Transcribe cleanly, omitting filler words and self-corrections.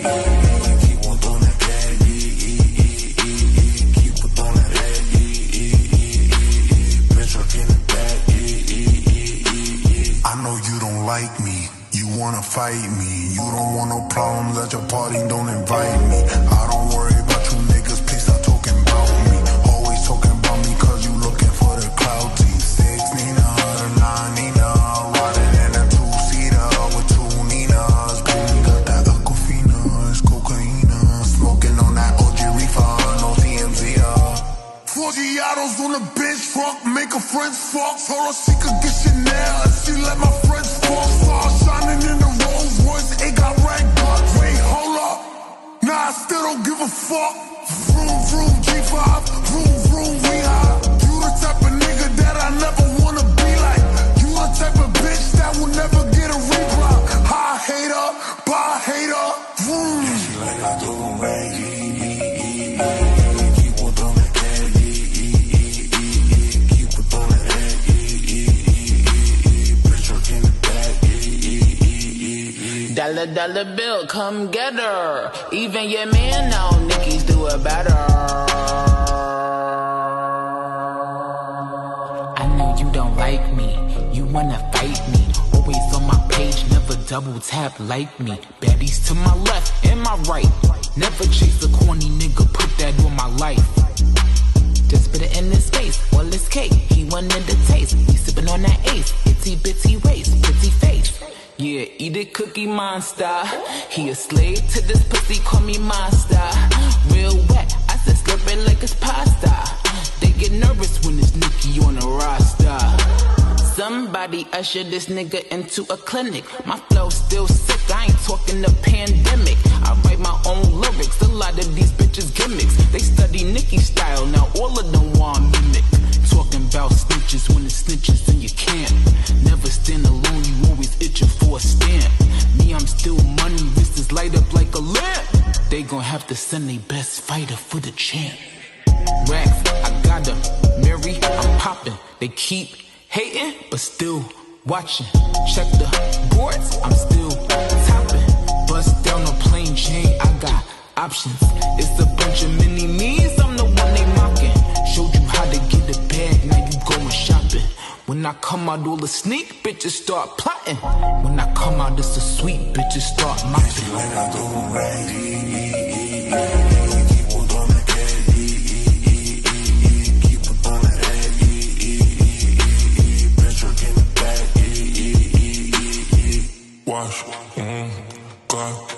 Keep on throwing that cash. Keep on throwing that bitch up in the back. I know you don't like me. You wanna fight me. You don't want no problems at your party. Don't invite me. I don't worry about you niggas. Please stop talking about me. Always talking about me 'cause you looking for the clout team. 6 Nina, the 9 Nina, riding in a 2-seater with 2 Ninas. Baby got that Aquafina, it's cocaine. Smoking on that OG reefer, no TMZ. 4 Giados on the bench truck, make a French fuck. Told her she could get Chanel if she let my French fuck. Star shining in the Rolls Royce, it got rag bucks. Wait, hold up, nah, I still don't give a fuck. Vroom, vroom, G5, vroom, vroom, we high. You the type of nigga that I never wanna be like. You the type of bitch that will never get a reply. High hater, bye hater, vroom. Yeah, she like I throw them back. Keep on throwing that cash. Keep on throwing that bitch up in the back. Dollar, dollar bill, come get her. Even your man know Nicki's do it better. I know you don't like me, you wanna fight me. Always on my page, never double tap like me. Baddies to my left and my right. Never chase a corny nigga, put that on my life. Just put it in his face, all his cake. He wanted the taste, he sippin' on that ace. Itty bitty waist, pretty face. Yeah, eat it, Cookie Monster. He a slave to this pussy, call me monster. Real wet, I said slurp it like it's pasta. They get nervous when it's Nicki on the roster. Somebody usher this nigga into a clinic. My flow still sick, I ain't talking the pandemic. I write my own lyrics, a lot of these bitches gimmicks. They study Nicki style, now all of them want mimic. Talking about snitches when it's snitches and you can't. Never stand alone, you always itching for a stamp. Me, I'm still money, wrist is light up like a lamp. They gon' have to send their best fighter for the champ. Racks, I got them, Mary, I'm popping. They keep hating, but still watching. Check the boards, I'm still topping. Bust down a plain chain, I got options. It's a bunch of mini-me's, I'm the one they mocking. Showed you how to get a bag, now you going shopping. When I come out all the sneak, bitches start plotting. When I come out it's a sweet, bitches start mocking. Like I do right. Watch, go.